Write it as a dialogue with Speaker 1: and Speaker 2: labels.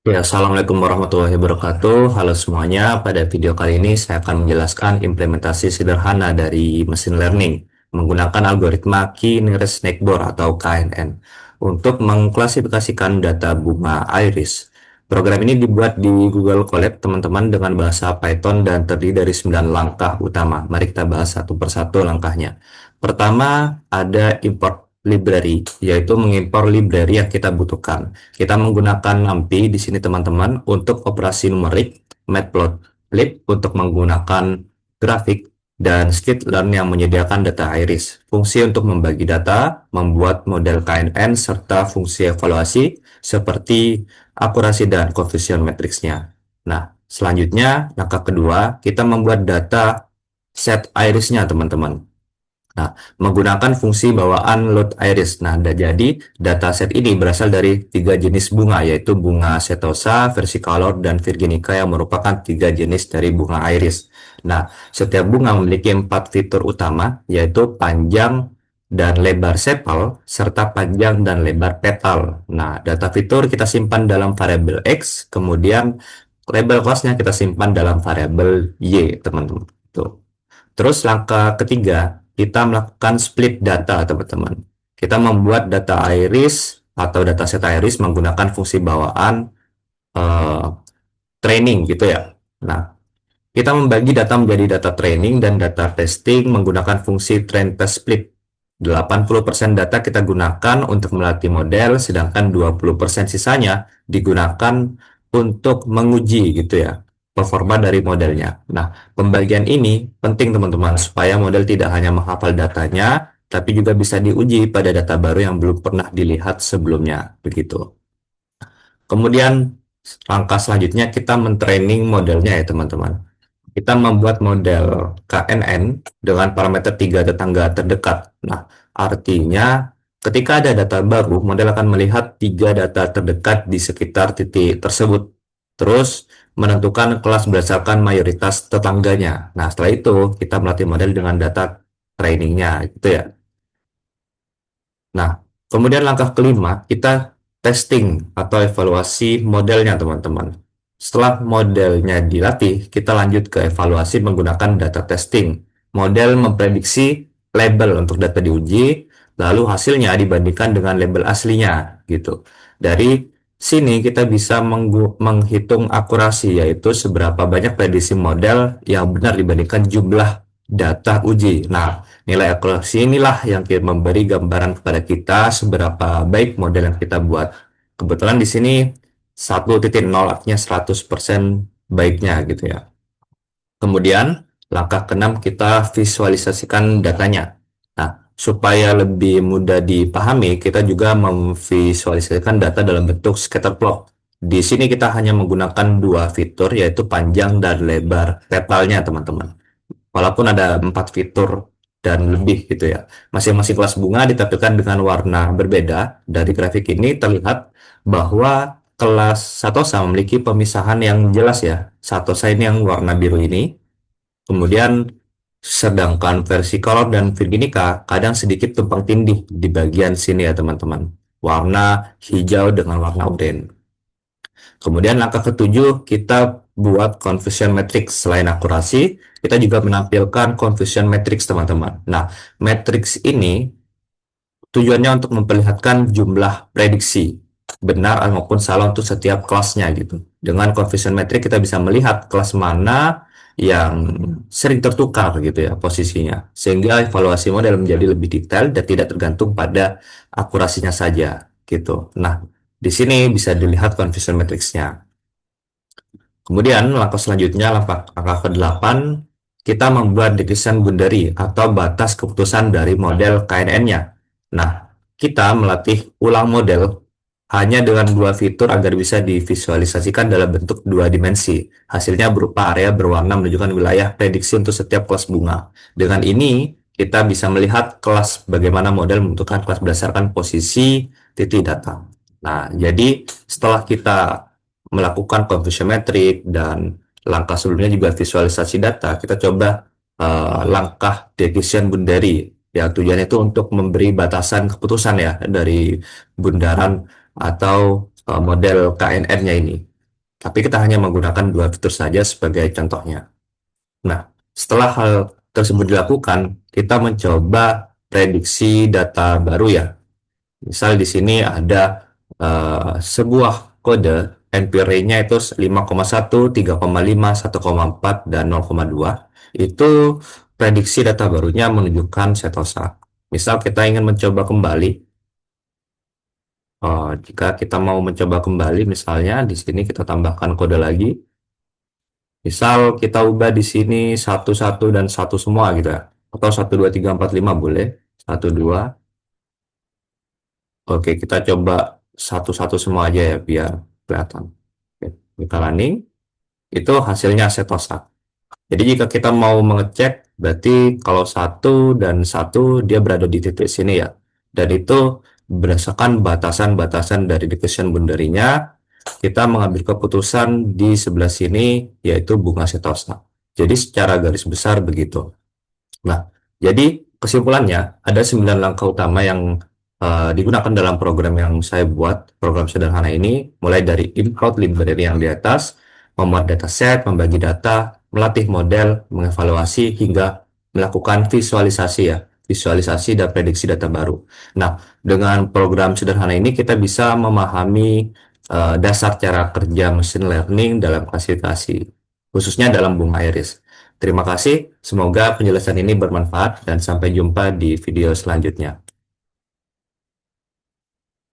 Speaker 1: Ya, Assalamualaikum warahmatullahi wabarakatuh. Halo semuanya, pada video kali ini saya akan menjelaskan implementasi sederhana dari mesin learning menggunakan algoritma Key Nearest Neighbor atau KNN untuk mengklasifikasikan data bunga iris. Program ini dibuat di Google Colab, teman-teman, dengan bahasa Python dan terdiri dari 9 langkah utama. Mari kita bahas satu persatu langkahnya. Pertama, ada import library, yaitu mengimpor library yang kita butuhkan. Kita menggunakan NumPy di sini teman-teman untuk operasi numerik, Matplotlib untuk menggunakan grafik, dan Skitlearn yang menyediakan data iris. Fungsi untuk membagi data, membuat model KNN, serta fungsi evaluasi seperti akurasi dan coefficient matriksnya. Nah, selanjutnya langkah kedua, kita membuat data set irisnya teman-teman. Nah, menggunakan fungsi bawaan load iris. Nah, jadi dataset ini berasal dari tiga jenis bunga, yaitu bunga setosa, versicolor, dan virginica yang merupakan tiga jenis dari bunga iris. Nah, setiap bunga memiliki empat fitur utama, yaitu panjang dan lebar sepal, serta panjang dan lebar petal. Nah, data fitur kita simpan dalam variabel X, kemudian label kelasnya kita simpan dalam variabel Y, teman-teman. Tuh. Terus langkah ketiga, kita melakukan split data, teman-teman. Kita membuat data iris atau dataset iris menggunakan fungsi bawaan eh, training gitu ya. Nah, kita membagi data menjadi data training dan data testing menggunakan fungsi train test split. 80% data kita gunakan untuk melatih model, sedangkan 20% sisanya digunakan untuk menguji gitu ya, performa dari modelnya. Nah, pembagian ini penting teman-teman, supaya model tidak hanya menghafal datanya, tapi juga bisa diuji pada data baru yang belum pernah dilihat sebelumnya, begitu. Kemudian langkah selanjutnya kita mentraining modelnya ya teman-teman. Kita membuat model KNN dengan parameter tiga tetangga terdekat. Nah, artinya ketika ada data baru, model akan melihat tiga data terdekat di sekitar titik tersebut. Terus menentukan kelas berdasarkan mayoritas tetangganya. Nah, setelah itu kita melatih model dengan data trainingnya, gitu ya. Nah, kemudian langkah kelima, kita testing atau evaluasi modelnya, teman-teman. Setelah modelnya dilatih, kita lanjut ke evaluasi menggunakan data testing. Model memprediksi label untuk data diuji, lalu hasilnya dibandingkan dengan label aslinya, gitu. Dari sini kita bisa menghitung akurasi, yaitu seberapa banyak prediksi model yang benar dibandingkan jumlah data uji. Nah, nilai akurasi inilah yang memberi gambaran kepada kita seberapa baik model yang kita buat. Kebetulan di sini 1.0 artinya 100% baiknya gitu ya. Kemudian langkah keenam kita visualisasikan datanya. Nah, supaya lebih mudah dipahami, kita juga memvisualisasikan data dalam bentuk scatter plot. Di sini kita hanya menggunakan dua fitur, yaitu panjang dan lebar petalnya, teman-teman. Walaupun ada empat fitur dan lebih gitu ya. Masing-masing kelas bunga ditampilkan dengan warna berbeda. Dari grafik ini terlihat bahwa kelas Satosa memiliki pemisahan yang jelas ya. Satosa ini yang warna biru ini. Kemudian sedangkan versi color dan Virginica kadang sedikit tumpang tindih di bagian sini ya teman-teman. Warna hijau dengan warna oranye. Kemudian langkah ketujuh, kita buat confusion matrix. Selain akurasi, kita juga menampilkan confusion matrix, teman-teman. Nah, matrix ini tujuannya untuk memperlihatkan jumlah prediksi benar maupun salah untuk setiap kelasnya gitu. Dengan confusion matrix kita bisa melihat kelas mana yang sering tertukar gitu ya posisinya. Sehingga evaluasi model menjadi lebih detail dan tidak tergantung pada akurasinya saja gitu. Nah, di sini bisa dilihat confusion matrixnya. Kemudian langkah selanjutnya, langkah ke-8, kita membuat decision boundary atau batas keputusan dari model KNN-nya. Nah, kita melatih ulang model hanya dengan dua fitur agar bisa divisualisasikan dalam bentuk dua dimensi. Hasilnya berupa area berwarna menunjukkan wilayah prediksi untuk setiap kelas bunga. Dengan ini, kita bisa melihat kelas bagaimana model menentukan kelas berdasarkan posisi titik data. Nah, jadi setelah kita melakukan confusion metric dan langkah sebelumnya juga visualisasi data, kita coba langkah decision boundary. Ya, tujuannya itu untuk memberi batasan keputusan ya dari bundaran atau model KNN-nya ini. Tapi kita hanya menggunakan dua fitur saja sebagai contohnya. Nah, setelah hal tersebut dilakukan, kita mencoba prediksi data baru ya. Misal di sini ada sebuah kode NP-nya itu 5,1, 3,5, 1,4, dan 0,2. Itu prediksi data barunya menunjukkan setosa. Misal kita ingin mencoba kembali, jika kita mau mencoba kembali, misalnya di sini kita tambahkan kode lagi. Misal kita ubah di sini satu satu dan satu semua gitu ya. Atau 1 2 3 4 5 boleh. Satu 2. Oke, kita coba satu satu semua aja ya biar kelihatan. Oke, kita running. Itu hasilnya setosa. Jadi jika kita mau mengecek, berarti kalau satu dan satu dia berada di titik sini ya. Dan itu berdasarkan batasan-batasan dari decision boundary-nya, kita mengambil keputusan di sebelah sini, yaitu bunga setosa. Jadi secara garis besar begitu. Nah, jadi kesimpulannya ada 9 langkah utama yang digunakan dalam program yang saya buat, program sederhana ini, mulai dari import library yang di atas, memuat dataset, membagi data, melatih model, mengevaluasi, hingga melakukan visualisasi ya, visualisasi dan prediksi data baru. Nah, dengan program sederhana ini kita bisa memahami dasar cara kerja machine learning dalam klasifikasi, khususnya dalam bunga iris. Terima kasih, semoga penjelasan ini bermanfaat dan sampai jumpa di video selanjutnya.